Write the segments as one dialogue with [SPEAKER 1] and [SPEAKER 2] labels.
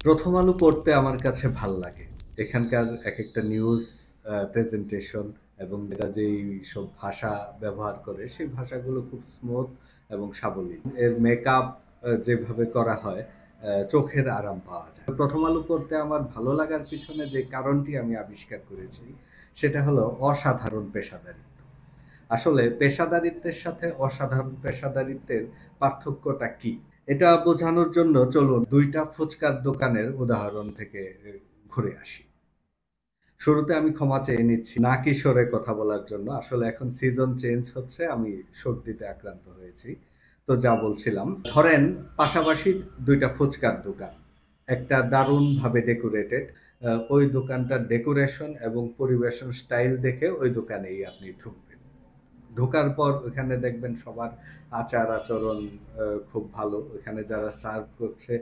[SPEAKER 1] প্রথম আলো পড়তে আমার কাছে ভাল লাগে। এখানকার একেকটা নিউজ প্রেজেন্টেশন এবং এরা যেই সব ভাষা ব্যবহার করে, সেই ভাষাগুলো খুব স্মুথ এবং সাবলীল। এর মেকআপ যেভাবে করা হয়, চোখের আরাম পাওয়া যায়। প্রথম আলো পড়তে আমার ভালো লাগার পিছনে যে কারণটি আমি আবিষ্কার করেছি, সেটা হলো অসাধারণ পেশাদারিত্ব। আসলে পেশাদারিত্বের সাথে অসাধারণ পেশাদারিত্বের পার্থক্যটা কি? এটা বোঝানোর জন্য চলুন ২ টা ফুচকার দোকানের উদাহরণ থেকে ঘুরে আসি। শুরুতে আমি ক্ষমা চেয়ে নিচ্ছি নাক কিশোরে কথা বলার জন্য। আসলে এখন সিজন চেঞ্জ হচ্ছে, আমি সর্দিতে আক্রান্ত হয়েছি। তো যা বলছিলাম, ধরেন পাশাপাশি ২ টা ফুচকার দোকান। একটা দারুণভাবে ডেকোরেটেড। ওই দোকানটার ডেকোরেশন এবং পরিবেশন স্টাইল দেখে ওই দোকানেই আপনি ঢুকবেন। ঢোকার পর ওখানে দেখবেন সবার আচার-আচরণ খুব ভালো। ওখানে যারা সার্ভ করছে,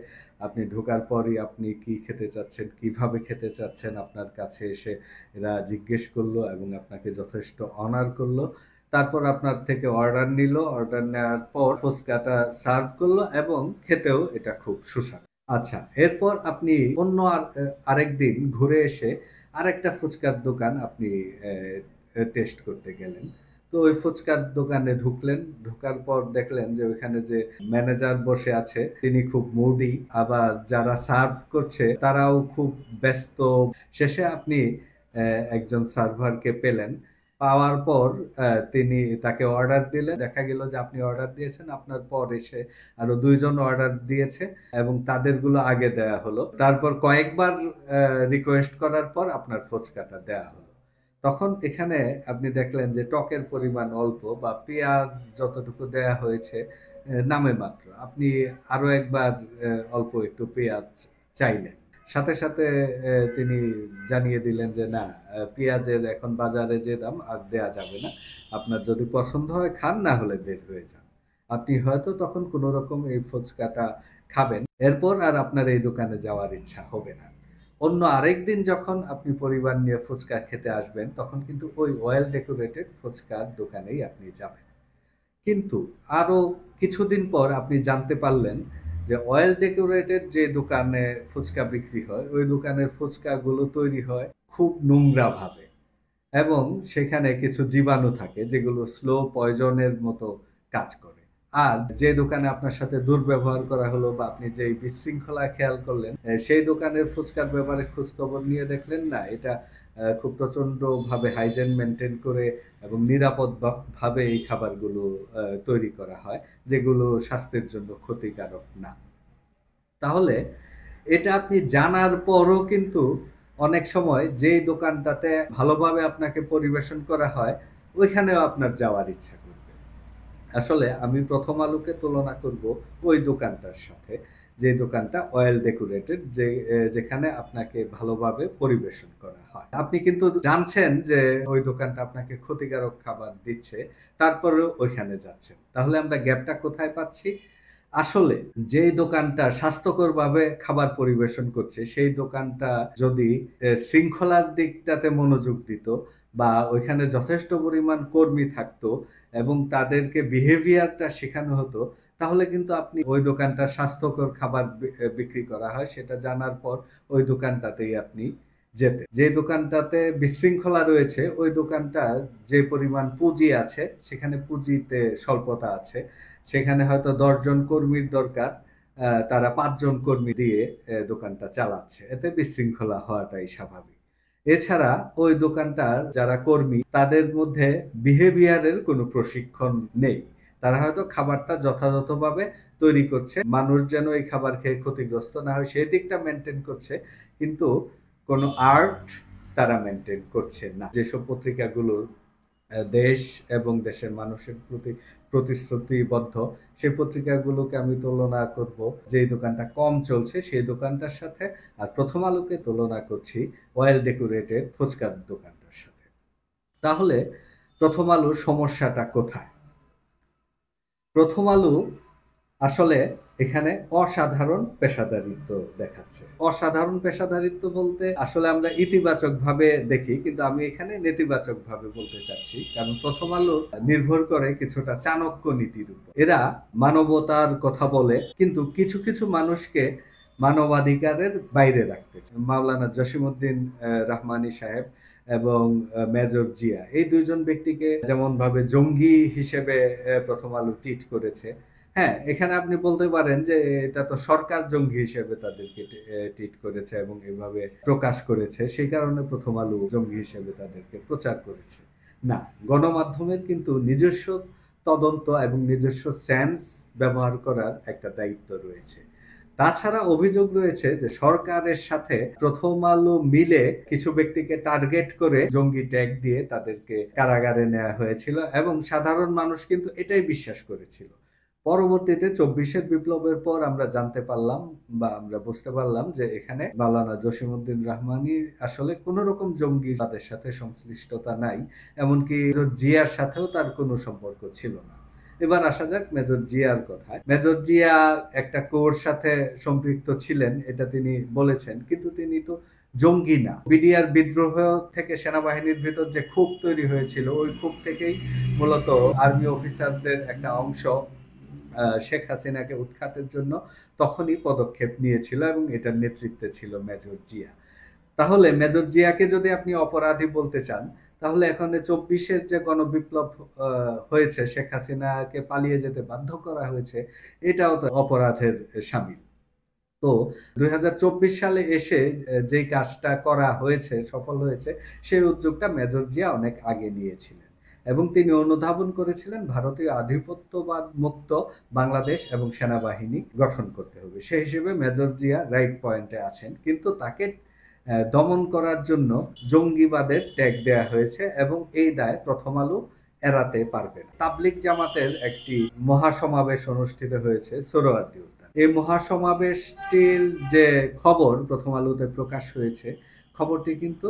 [SPEAKER 1] আপনি ঢোকার পরই আপনি কি খেতে চাচ্ছেন, কিভাবে খেতে চাচ্ছেন, আপনার কাছে এসে এরা জিজ্ঞেস করলো এবং আপনাকে যথেষ্ট অনার করলো। তারপর আপনার থেকে অর্ডার নিলো। অর্ডার নেওয়ার পর ফুচকাটা সার্ভ করলো এবং খেতেও এটা খুব সুস্বাদু। আচ্ছা, এরপর আপনি অন্য আরেকদিন ঘুরে এসে আরেকটা ফুচকার দোকান আপনি টেস্ট করতে গেলেন। তো ওই ফুচকার দোকানে ঢুকলেন। ঢোকার পর দেখলেন যে ওইখানে যে ম্যানেজার বসে আছে তিনি খুব মুডি। আবার যারা সার্ভ করছে তারাও খুব ব্যস্ত। শেষে আপনি একজন সার্ভারকে পেলেন। পাওয়ার পর তিনি তাকে অর্ডার দিলেন। দেখা গেল যে আপনি অর্ডার দিয়েছেন, আপনার পর এসে আরো ২ জন অর্ডার দিয়েছে এবং তাদেরগুলো আগে দেয়া হলো। তারপর কয়েকবার রিকোয়েস্ট করার পর আপনার ফুচকাটা দেয়া হলো। তখন এখানে আপনি দেখলেন যে টকের পরিমাণ অল্প বা পেঁয়াজ যতটুকু দেয়া হয়েছে নামে মাত্র। আপনি আরো একবার অল্প একটু পেঁয়াজ চাইলেন। সাথে, সাথে তিনি জানিয়ে দিলেন যে না, পেঁয়াজের এখন বাজারে যে দাম আর দেয়া যাবে না। আপনার যদি পছন্দ হয় খান, না হলে বের হয়ে যান। আপনি হয়তো তখন কোনরকম এই ফুচকাটা খাবেন। এরপর আর আপনার এই দোকানে যাওয়ার ইচ্ছা হবে না। অন্য আরেকদিন যখন আপনি পরিবার নিয়ে ফুচকা খেতে আসবেন, তখন কিন্তু ওই ওয়েল ডেকোরেটেড ফুচকার দোকানেই আপনি যাবেন। কিন্তু আরো কিছুদিন পর আপনি জানতে পারলেন যে ওয়েল ডেকোরেটেড যে দোকানে ফুচকা বিক্রি হয়, ওই দোকানের ফুচকাগুলো তৈরি হয় খুব নোংরাভাবে এবং সেখানে কিছু জীবাণু থাকে যেগুলো স্লো পয়জনের মতো কাজ করে। আর যে দোকানে আপনার সাথে দুর্ব্যবহার করা হলো বা আপনি যেই বিশৃঙ্খলা খেয়াল করলেন, সেই দোকানের ফুচকার ব্যাপারে খোঁজখবর নিয়ে দেখলেন না, এটা খুব প্রচন্ডভাবে হাইজিন মেইনটেইন করে এবং নিরাপদ ভাবে এই খাবারগুলো তৈরি করা হয়, যেগুলো স্বাস্থ্যের জন্য ক্ষতিকারক না। তাহলে এটা আপনি জানার পরও কিন্তু অনেক সময় যেই দোকানটাতে ভালোভাবে আপনাকে পরিবেশন করা হয়, ওইখানেও আপনার যাওয়ার ইচ্ছা করবে। আসলে আমি প্রথম আলোকে তুলনা করব ওই দোকানটার সাথে, যে দোকানটা ওয়েল ডেকোরেটেড, যেখানে আপনাকে ভালোভাবে পরিবেশন করা হয়। আপনি কিন্তু জানছেন যে ওই দোকানটা আপনাকে ক্ষতিকারক খাবার দিচ্ছে, তারপরেও ওইখানে যাচ্ছেন। তাহলে আমরা গ্যাপটা কোথায় পাচ্ছি? আসলে যেই দোকানটা স্বাস্থ্যকরভাবে খাবার পরিবেশন করছে, সেই দোকানটা যদি শৃঙ্খলার দিকটাতে মনোযোগ দিত বা ওইখানে যথেষ্ট পরিমাণ কর্মী থাকতো এবং তাদেরকে বিহেভিয়ারটা শেখানো হতো, তাহলে কিন্তু আপনি ওই দোকানটা স্বাস্থ্যকর খাবার বিক্রি করা হয় সেটা জানার পর ওই দোকানটাতেই আপনি যেতেন। যে দোকানটাতে বিশৃঙ্খলা রয়েছে, ওই দোকানটা যে পরিমাণ পুঁজি আছে, সেখানে পুঁজিতে স্বল্পতা আছে। সেখানে হয়তো ১০ জন কর্মীর দরকার, তারা ৫ জন কর্মী দিয়ে দোকানটা চালাচ্ছে। এতে বিশৃঙ্খলা হওয়াটাই স্বাভাবিক। এছাড়া ওই দোকানটার যারা কর্মী, তাদের মধ্যে বিহেভিয়ারের কোনো প্রশিক্ষণ নেই। তারা হয়তো খাবারটা যথাযথভাবে তৈরি করছে। মানুষ যেন এই খাবার খেয়ে ক্ষতিগ্রস্ত না হয় সেই দিকটা মেইনটেইন করছে। কিন্তু কোনো আর্ট তারা মেইনটেইন করছে না। যেসব পত্রিকাগুলো দেশ এবং দেশের মানুষের প্রতি প্রতিশ্রুতিবদ্ধ, সেই পত্রিকাগুলোকে আমি তুলনা করব যেই দোকানটা কম চলছে সেই দোকানটার সাথে, আর প্রথম আলোকে তুলনা করছি ওয়েল ডেকোরেটেড ফুচকার দোকানটার সাথে। তাহলে প্রথম আলোর সমস্যাটা কোথায়? প্রথম আলো আসলে এখানে অসাধারণ পেশাদারিত্ব দেখাচ্ছে। অসাধারণ পেশাদারিত্ব বলতে আসলে আমরা ইতিবাচকভাবে দেখি, কিন্তু আমি এখানে নেতিবাচকভাবে বলতে চাচ্ছি। কারণ প্রথম আলো নির্ভর করে কিছুটা চাণক্য নীতির উপর। এরা মানবতার কথা বলে, কিন্তু কিছু, কিছু মানুষকে মানবাধিকারের বাইরে রাখতে চায়। মাওলানা জসিমউদ্দিন রহমানী সাহেব এবং মেজর জিয়া, এই দুইজন ব্যক্তিকে যেমনভাবে জঙ্গি হিসেবে প্রথম আলো ট্রিট করেছে, হ্যাঁ, এখানে আপনি বলতে পারেন যে এটা তো সরকার জঙ্গি হিসেবে তাদেরকে ট্রিট করেছে এবং এভাবে প্রকাশ করেছে, সেই কারণে প্রথম আলো জঙ্গি হিসেবে তাদেরকে প্রচার করেছে। না, গণমাধ্যমের কিন্তু নিজস্ব তদন্ত এবং নিজস্ব সেন্স ব্যবহার করার একটা দায়িত্ব রয়েছে। তাছাড়া অভিযোগ রয়েছে যে সরকারের সাথে প্রথম আলো মিলে কিছু ব্যক্তিকে টার্গেট করে জঙ্গি ট্যাগ দিয়ে তাদেরকে কারাগারে নেওয়া হয়েছিল এবং সাধারণ মানুষ কিন্তু এটাই বিশ্বাস করেছিল। পরবর্তীতে ২৪-এর বিপ্লবের পর আমরা জানতে পারলাম বা আমরা বুঝতে পারলাম যে এখানে মাওলানা জসিমউদ্দিন রহমানী আসলে কোনো রকম জঙ্গিবাদের সাথে সংশ্লিষ্টতা নাই, এমনকি মেজর জিয়ার সাথেও তার কোনো সম্পর্ক ছিল না। এবার আসা যাক মেজর জিয়ার কথায়। মেজর জিয়া একটা কোর সাথে সম্পৃক্ত ছিলেন এটা তিনি বলেছেন, কিন্তু তিনি তো জঙ্গি না। বিডিআর বিদ্রোহ থেকে সেনাবাহিনীর ভিতর যে ক্ষোভ তৈরি হয়েছিল, ওই ক্ষোভ থেকেই মূলত আর্মি অফিসারদের একটা অংশ শেখ হাসিনাকে উৎখাতের জন্য তখনই পদক্ষেপ নিয়েছিল এবং এটার নেতৃত্বে ছিল মেজর জিয়া। তাহলে মেজর জিয়াকে যদি আপনি অপরাধী বলতে চান, তাহলে এখন ২৪-এর যে গণবিপ্লব হয়েছে, শেখ হাসিনাকে পালিয়ে যেতে বাধ্য করা হয়েছে, এটাও তো অপরাধের শামিল। তো ২০২৪ সালে এসে যেই কাজটা করা হয়েছে, সফল হয়েছে, সেই উদ্যোগটা মেজর জিয়া অনেক আগে নিয়েছিলেন এবং তিনি অনুধাবন করেছিলেন ভারতীয় আধিপত্যবাদ মুক্ত বাংলাদেশ এবং সেনাবাহিনী গঠন করতে হবে। সেই হিসেবে মেজর জিয়া রাইট পয়েন্টে আছেন, কিন্তু তাকে দমন করার জন্য জঙ্গিবাদের ট্যাগ দেয়া হয়েছে এবং এই দায় প্রথম আলো এড়াতে পারবে না। তাবলিগ জামাতের একটি মহাসমাবেশ অনুষ্ঠিত হয়েছে সোহরাওয়ার্দী উদ্যানে। এই মহাসমাবেশটির যে খবর প্রথম আলোতে প্রকাশ হয়েছে, খবরটি কিন্তু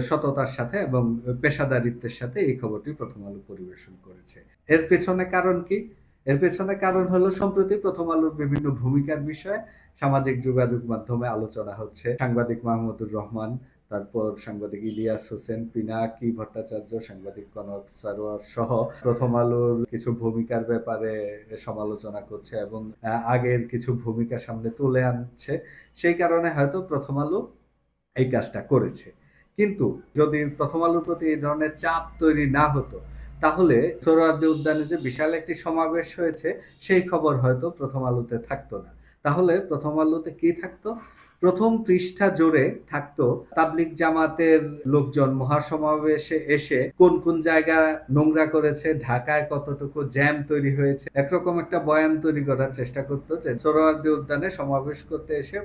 [SPEAKER 1] সততার সাথে এবং পেশাদারিত্বের সাথে এই খবরটি প্রথম আলো পরিবেশন করেছে। এর পেছনে কারণ কি? এর পেছনে কারণ হলো সম্প্রতি প্রথম আলোর বিভিন্ন ভূমিকার বিষয়ে সামাজিক যোগাযোগ মাধ্যমে আলোচনা হচ্ছে। সাংবাদিক মাহমুদুর রহমান, তারপর সাংবাদিক ইলিয়াস হোসেন, পিনাকি ভট্টাচার্য, সাংবাদিক কনক সারোয়ার সহ প্রথম আলোর কিছু ভূমিকার ব্যাপারে সমালোচনা করছে এবং আগের কিছু ভূমিকা সামনে তুলে আনছে। সেই কারণে হয়তো প্রথম আলো এই কাজটা করেছে। কিন্তু যদি প্রথম আলোর প্রতি এই ধরনের চাপ তৈরি না হতো, তাহলে সোহরাওয়ার্দী উদ্যানে যে বিশাল একটি সমাবেশ হয়েছে, সেই খবর হয়তো প্রথম আলোতে থাকতো না। তাহলে প্রথম আলোতে কি থাকতো? প্রথম পৃষ্ঠা জুড়ে থাকতো তাবলিগ জামাতের লোকজন মহাসমাবেশে এসে কোন কোন জায়গা নোংরা করেছে, ঢাকায় কতটুকু জ্যাম তৈরি হয়েছে, একরকম একটা বয়ান তৈরি করার চেষ্টা করতো যে সোহরাওয়ার্দী উদ্যানে সমাবেশ করতে এসে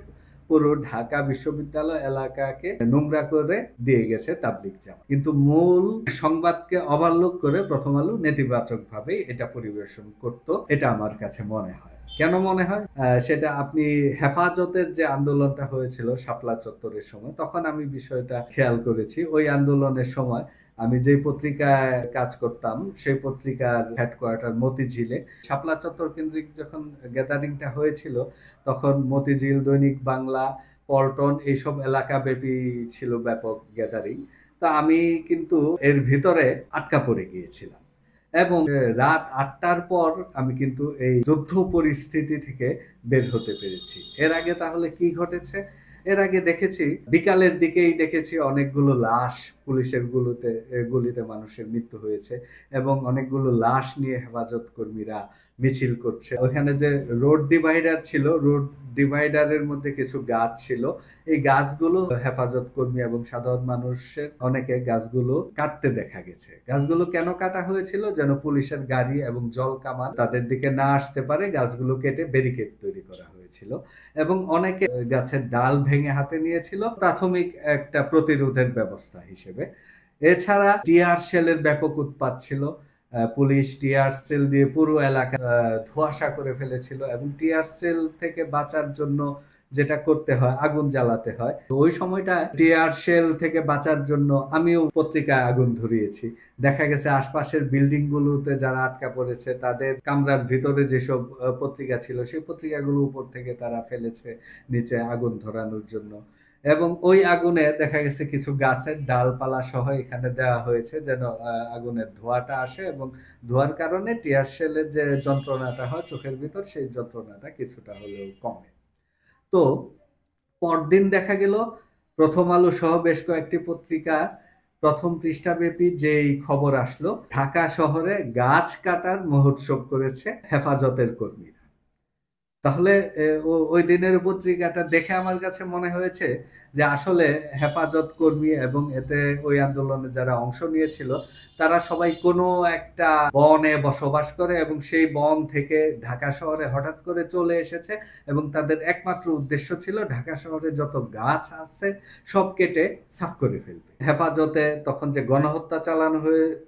[SPEAKER 1] পুরো ঢাকা বিশ্ববিদ্যালয় এলাকাকে নোংরা করে দিয়ে গেছে তাবলিগ জামাত। কিন্তু মূল সংবাদকে ওভারলুক করে প্রথম আলো নেতিবাচক ভাবে এটা পরিবেশন করত, এটা আমার কাছে মনে হয়। কেন মনে হয়? সেটা আপনি হেফাজতের যে আন্দোলনটা হয়েছিল শাপলা চত্বরের সময়, তখন আমি বিষয়টা খেয়াল করেছি। ওই আন্দোলনের সময় আমি যে পত্রিকায় কাজ করতাম, সেই পত্রিকার হেডকোয়ার্টার মতিঝিলে শাপলা চত্বর কেন্দ্রিক যখন গ্যাদারিংটা হয়েছিল, তখন মতিঝিল, দৈনিক বাংলা, পল্টন এইসব এলাকা ব্যাপী ছিল ব্যাপক গ্যাদারিং। তো আমি কিন্তু এর ভিতরে আটকা পড়ে গিয়েছিলাম এবং রাত ৮টার পর আমি কিন্তু এই যুদ্ধ পরিস্থিতি থেকে বের হতে পেরেছি। এর আগে তাহলে কি ঘটেছে? এর আগে দেখেছি, বিকালের দিকেই দেখেছি অনেকগুলো লাশ পুলিশের গুলিতে মানুষের মৃত্যু হয়েছে এবং অনেকগুলো লাশ নিয়ে হেফাজত কর্মীরা মিছিল করছে। ওখানে যে রোড ডিভাইডার ছিল, রোড ডিভাইডারের মধ্যে কিছু গাছ ছিল, এই গাছগুলো হেফাজত কর্মী এবং সাধারণ মানুষের অনেকে গাছগুলো কাটতে দেখা গেছে। গাছগুলো কেন কাটা হয়েছিল? যেন পুলিশের গাড়ি এবং জল কামান তাদের দিকে না আসতে পারে, গাছগুলো কেটে ব্যারিকেড তৈরি করা হয়েছিল এবং অনেকে গাছের ডাল ভেঙে হাতে নিয়েছিল প্রাথমিক একটা প্রতিরোধের ব্যবস্থা হিসেবে। এছাড়া টিয়ার শেলের ব্যাপক উৎপাত ছিল। পুলিশ টিয়ার সেল দিয়ে পুরো এলাকা ধোঁয়াশা করে ফেলেছিল এবং টিয়ার সেল থেকে বাঁচার জন্য যেটা করতে হয়, আগুন জ্বালাতে হয়। তো ওই সময়টা টিয়ার শেল থেকে বাঁচার জন্য আমিও পত্রিকায় আগুন ধরিয়েছি। দেখা গেছে আশপাশের বিল্ডিং গুলোতে যারা আটকা পড়েছে, তাদের কামরার ভিতরে যেসব পত্রিকা ছিল, সেই পত্রিকাগুলো উপর থেকে তারা ফেলেছে নিচে আগুন ধরানোর জন্য এবং ওই আগুনে দেখা গেছে কিছু গাছের ডালপালা সহ এখানে দেওয়া হয়েছে যেন আগুনের ধোঁয়াটা আসে এবং ধোঁয়ার কারণে টিয়ার শেলের যে যন্ত্রণাটা হয় চোখের ভিতর, সেই যন্ত্রণাটা কিছুটা হলেও কমে। তো পরদিন দেখা গেল প্রথম আলো সহ বেশ কয়েকটি পত্রিকা প্রথম পৃষ্ঠাব্যাপী যেই খবর আসলো, ঢাকা শহরে গাছ কাটার মহোৎসব করেছে হেফাজতের কর্মীরা। তাহলে ওই দিনের পত্রিকাটা দেখে আমার কাছে মনে হয়েছে যে আসলে হেফাজত কর্মী এবং এতে ওই আন্দোলনে যারা অংশ নিয়েছিল তারা সবাই কোনো একটা বনে বসবাস করে এবং সেই বন থেকে ঢাকা শহরে হঠাৎ করে চলে এসেছে এবং তাদের একমাত্র উদ্দেশ্য ছিল ঢাকা শহরে যত গাছ আছে সব কেটে সাফ করে ফেলবে। হেফাজতে তখন যে গণহত্যা চালানো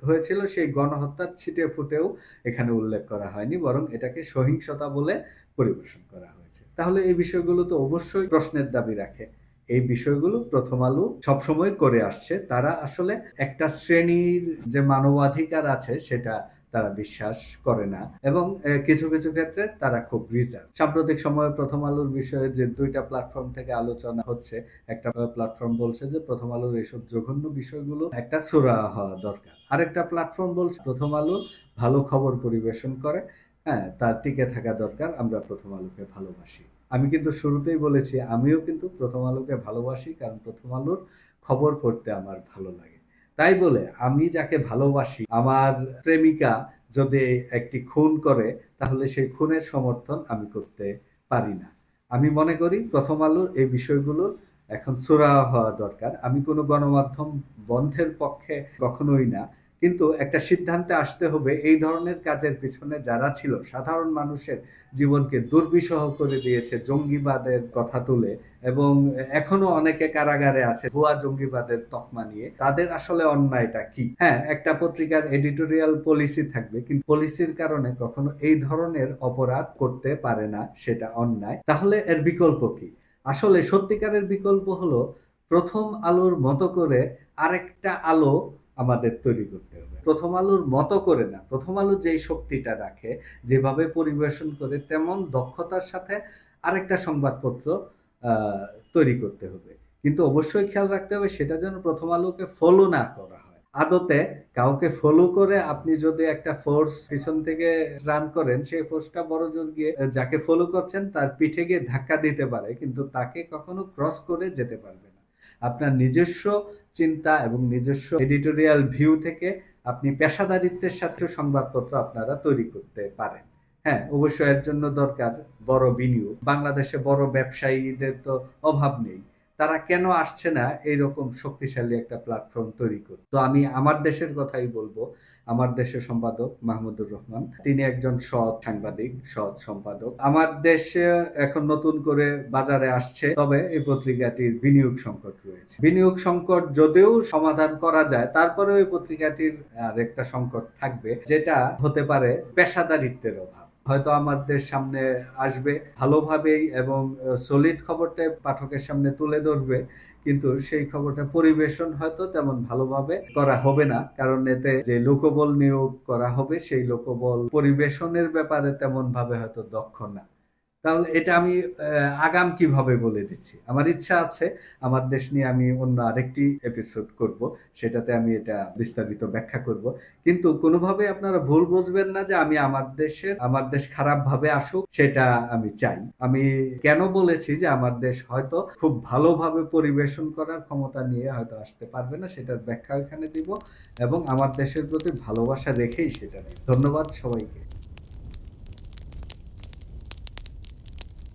[SPEAKER 1] হয়েছিল সেই গণহত্যার ছিটে ফুটেও এখানে উল্লেখ করা হয়নি, বরং এটাকে সহিংসতা বলে পরিবেশন করা হয়েছে। তাহলে এই বিষয়গুলো তো অবশ্যই প্রশ্নের দাবি রাখে। এই বিষয়গুলো প্রথম আলো সবসময় করে আসছে। তারা আসলে একটা শ্রেণীর যে মানবাধিকার আছে সেটা তারা বিশ্বাস করে না এবং কিছু কিছু ক্ষেত্রে তারা খুব রিজার্ভ। সাম্প্রতিক সময়ে প্রথম আলোর বিষয়ে যে দুইটা প্ল্যাটফর্ম থেকে আলোচনা হচ্ছে, একটা প্ল্যাটফর্ম বলছে যে প্রথম আলোর এইসব জঘন্য বিষয়গুলো একটা সুরাহা হওয়া দরকার, আরেকটা প্ল্যাটফর্ম বলছে প্রথম আলো ভালো খবর পরিবেশন করে, হ্যাঁ তার টিকে থাকা দরকার, আমরা প্রথম আলোকে ভালোবাসি। আমি কিন্তু শুরুতেই বলেছি আমিও কিন্তু প্রথম আলোকে ভালোবাসি, কারণ প্রথম আলোর খবর পড়তে আমার ভালো লাগে। তাই বলে আমি যাকে ভালোবাসি, আমার প্রেমিকা যদি একটি খুন করে তাহলে সেই খুনের সমর্থন আমি করতে পারি না। আমি মনে করি প্রথম আলোর এই বিষয়গুলোর এখন সুরাহা হওয়া দরকার। আমি কোনো গণমাধ্যম বন্ধের পক্ষে কখনোই না, কিন্তু একটা সিদ্ধান্তে আসতে হবে এই ধরনের কাজের পিছনে যারা ছিল, সাধারণ মানুষের জীবনকে দুর্বিষহ করে দিয়েছে জঙ্গিবাদের কথা তুলে এবং এখনো অনেকে কারাগারে আছে ভুয়া জঙ্গিবাদের তকমা নিয়ে, তাদের আসলে অন্যায়টা কি? হ্যাঁ, একটা পত্রিকার এডিটোরিয়াল পলিসি থাকবে, কিন্তু পলিসির কারণে কখনো এই ধরনের অপরাধ করতে পারে না, সেটা অন্যায়। তাহলে এর বিকল্প কি? আসলে সত্যিকারের বিকল্প হলো প্রথম আলোর মতো করে আরেকটা আলো আমাদের তৈরি করতে হবে। প্রথম আলোর মতো করে না, প্রথম আলো যেই শক্তিটা রাখে, যেভাবে পরিবেশন করে, তেমন দক্ষতার সাথে আরেকটা সংবাদপত্র তৈরি করতে হবে। কিন্তু অবশ্যই খেয়াল রাখতে হবে সেটা যেন প্রথম আলোকে ফলো না করা হয়। আদতে কাউকে ফলো করে আপনি যদি একটা ফোর্স পিছন থেকে রান করেন, সেই ফোর্সটা বড় জোর গিয়ে যাকে ফলো করছেন তার পিঠে গিয়ে ধাক্কা দিতে পারে, কিন্তু তাকে কখনো ক্রস করে যেতে পারবে না। আপনার নিজস্ব চিন্তা এবং নিজস্ব এডিটোরিয়াল ভিউ থেকে আপনি পেশাদারিত্বের সাথে সংবাদপত্র আপনারা তৈরি করতে পারেন। হ্যাঁ, অবশ্যই এর জন্য দরকার বড় বিনিয়োগ। বাংলাদেশে বড় ব্যবসায়ীদের তো অভাব নেই, তারা কেন আসছে না এইরকম শক্তিশালী একটা প্ল্যাটফর্ম তৈরি করতে? তো আমি আমার দেশের কথাই বলবো। আমার দেশের সম্পাদক মাহমুদুর রহমান, তিনি একজন সৎ সাংবাদিক, সৎ সম্পাদক। আমার দেশে এখন নতুন করে বাজারে আসছে, তবে এই পত্রিকাটির বিনিয়োগ সংকট রয়েছে। বিনিয়োগ সংকট যদিও সমাধান করা যায়, তারপরেও এই পত্রিকাটির আরেকটা সংকট থাকবে, যেটা হতে পারে পেশাদারিত্বের অভাব। হয়তো আমাদের সামনে আসবে ভালোভাবেই এবং সলিড খবরটা পাঠকের সামনে তুলে ধরবে, কিন্তু সেই খবরটা পরিবেশন হয়তো তেমন ভালোভাবে করা হবে না, কারণ এতে যে লোকবল নিয়োগ করা হবে সেই লোকবল পরিবেশনের ব্যাপারে তেমন ভাবে হয়তো দক্ষ না। তাহলে এটা আমি আগাম কিভাবে বলে দিচ্ছি। আমার ইচ্ছা আছে আমার দেশ নিয়ে আমি অন্য আরেকটি এপিসোড করব, সেটাতে আমি এটা বিস্তারিত ব্যাখ্যা করব। কিন্তু কোনোভাবে আপনারা ভুল বুঝবেন না যে আমি আমার দেশ খারাপ ভাবে আসুক সেটা আমি চাই। আমি কেন বলেছি যে আমার দেশ হয়তো খুব ভালোভাবে পরিবেশন করার ক্ষমতা নিয়ে হয়তো আসতে পারবে না, সেটার ব্যাখ্যা এখানে দিব এবং আমার দেশের প্রতি ভালোবাসা রেখেই সেটা দিব। ধন্যবাদ সবাইকে।